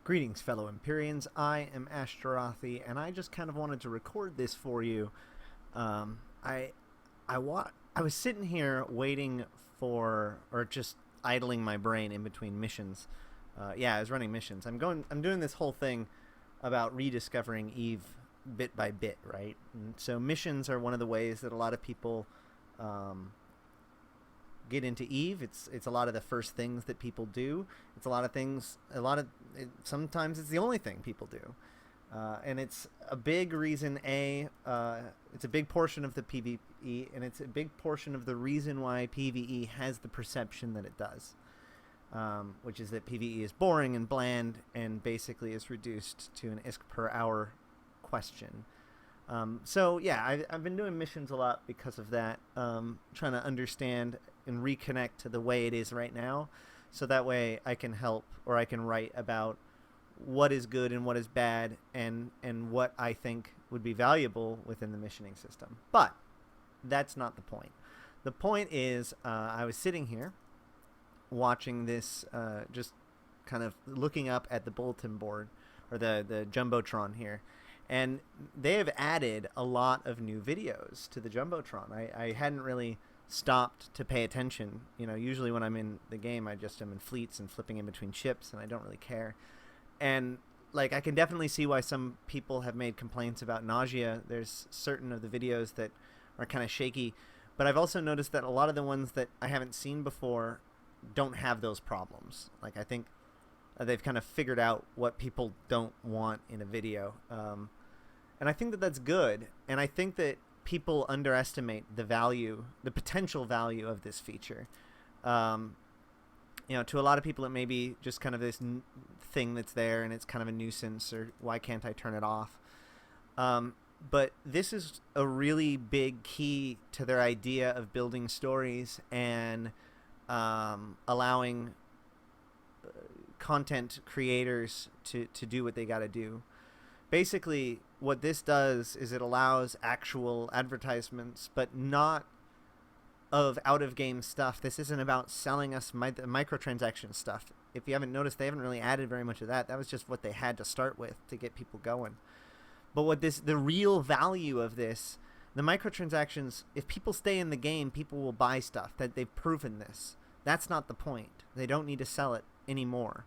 Greetings, fellow Empyreans. I am Ashtarothi, and I just kind of wanted to record this for you. Um, I, I was sitting here waiting for, or just idling my brain in between missions. I was running missions. I'm doing this whole thing about rediscovering Eve bit by bit, right? And so missions are one of the ways that a lot of people get into Eve. It's a lot of the first things that people do. It's a lot of things. Sometimes it's the only thing people do, and it's a big reason. It's a big portion of the PvE, and it's a big portion of the reason why PvE has the perception that it does, which is that PvE is boring and bland, and basically is reduced to an ISK per hour question. I've been doing missions a lot because of that, trying to understand and reconnect to the way it is right now, so that way I can help, or I can write about what is good and what is bad, and what I think would be valuable within the missioning system. But that's not the point. The point is, I was sitting here watching this, just kind of looking up at the bulletin board, or the Jumbotron here. And they have added a lot of new videos to the Jumbotron. I hadn't really stopped to pay attention. Usually when I'm in the game, I just am in fleets and flipping in between ships, and I don't really care. And I can definitely see why some people have made complaints about nausea. There's certain of the videos that are kind of shaky, but I've also noticed that a lot of the ones that I haven't seen before don't have those problems. I think they've kind of figured out what people don't want in a video. And I think that that's good. And I think that people underestimate the potential value of this feature. To a lot of people, it may be just kind of this thing that's there, and it's kind of a nuisance, or why can't I turn it off? But this is a really big key to their idea of building stories and allowing content creators to do what they got to do. Basically, what this does is it allows actual advertisements, but not of out-of-game stuff. This isn't about selling us microtransaction stuff. If you haven't noticed, they haven't really added very much of that. That was just what they had to start with to get people going. But the real value of this, the microtransactions, if people stay in the game, people will buy stuff. That they've proven this. That's not the point. They don't need to sell it anymore.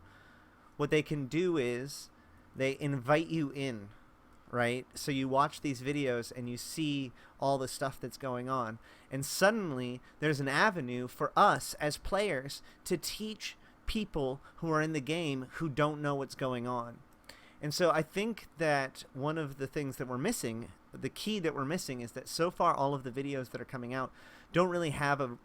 What they can do is they invite you in, right? So you watch these videos and you see all the stuff that's going on, and suddenly there's an avenue for us as players to teach people who are in the game who don't know what's going on. And so I think that one of the things that we're missing, the key that we're missing, is that so far all of the videos that are coming out don't really have a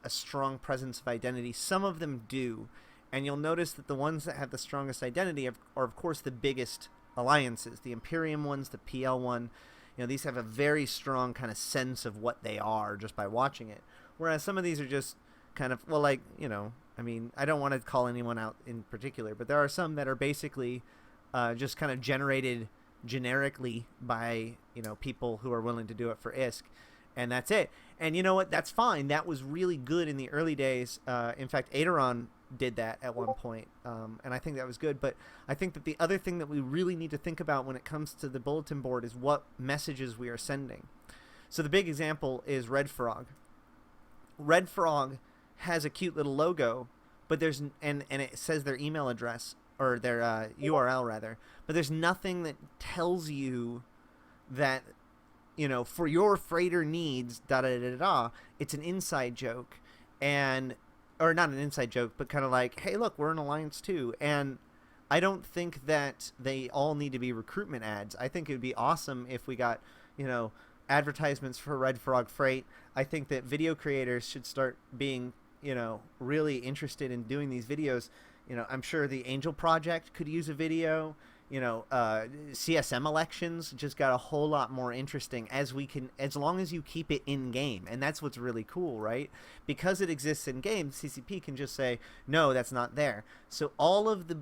strong presence of identity. Some of them do. And you'll notice that the ones that have the strongest identity are of course, the biggest alliances. The Imperium ones, the PL one, these have a very strong kind of sense of what they are just by watching it. Whereas some of these are just kind of, I don't want to call anyone out in particular, but there are some that are basically just kind of generated generically by, people who are willing to do it for ISK. And that's it. And you know what? That's fine. That was really good in the early days. In fact, Aderon did that at one point, and I think that was good. But I think that the other thing that we really need to think about when it comes to the bulletin board is what messages we are sending. So the big example is Red Frog. Red Frog has a cute little logo, but and it says their email address, or their URL rather, but there's nothing that tells you that, for your freighter needs, it's an inside joke, or not an inside joke, but kind of like, hey, look, we're an alliance too. And I don't think that they all need to be recruitment ads. I think it would be awesome if we got, advertisements for Red Frog Freight. I think that video creators should start being, really interested in doing these videos. I'm sure the Angel Project could use a video. CSM elections just got a whole lot more interesting as long as you keep it in game. And that's what's really cool, right? Because it exists in game, CCP can just say, no, that's not there. So all of the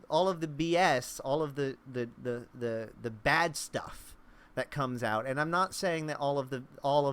BS, all of the bad stuff that comes out, and I'm not saying that all of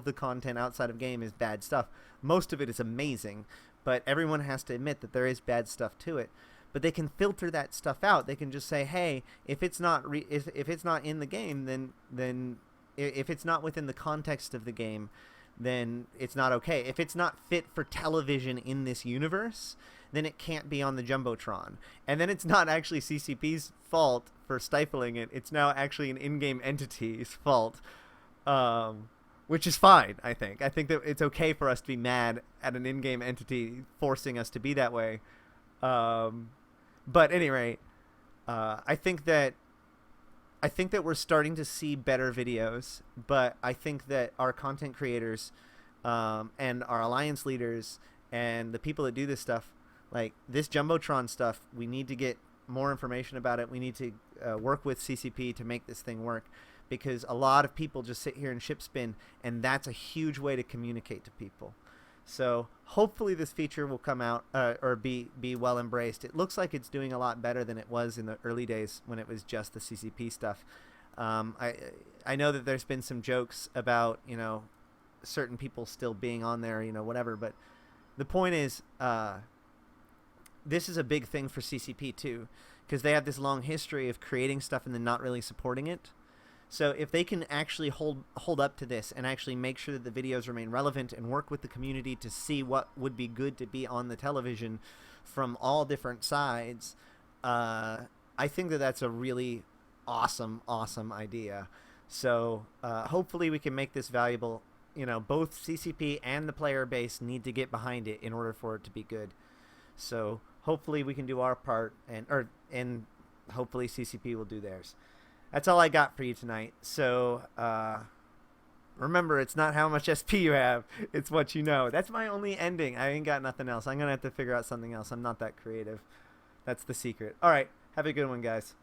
the content outside of game is bad stuff. Most of it is amazing, but everyone has to admit that there is bad stuff to it. but they can filter that stuff out. They can just say, hey, if it's not if it's not in the game, then if it's not within the context of the game, then it's not okay. If it's not fit for television in this universe, then it can't be on the Jumbotron. And then it's not actually CCP's fault for stifling it. It's now actually an in-game entity's fault, which is fine, I think. I think that it's okay for us to be mad at an in-game entity forcing us to be that way. But at any rate, I think that we're starting to see better videos, but I think that our content creators and our alliance leaders and the people that do this stuff, like this Jumbotron stuff, we need to get more information about it. We need to work with CCP to make this thing work, because a lot of people just sit here and ship spin, and that's a huge way to communicate to people. So hopefully this feature will come out or be well embraced. It looks like it's doing a lot better than it was in the early days when it was just the CCP stuff. I know that there's been some jokes about, you know, certain people still being on there, you know, whatever. But the point is, this is a big thing for CCP too, because they have this long history of creating stuff and then not really supporting it. So if they can actually hold up to this and actually make sure that the videos remain relevant and work with the community to see what would be good to be on the television from all different sides, I think that that's a really awesome idea. So hopefully we can make this valuable. You know, both CCP and the player base need to get behind it in order for it to be good. So hopefully we can do our part, and hopefully CCP will do theirs. That's all I got for you tonight. So remember, it's not how much SP you have, it's what you know. That's my only ending. I ain't got nothing else. I'm going to have to figure out something else. I'm not that creative. That's the secret. All right. Have a good one, guys.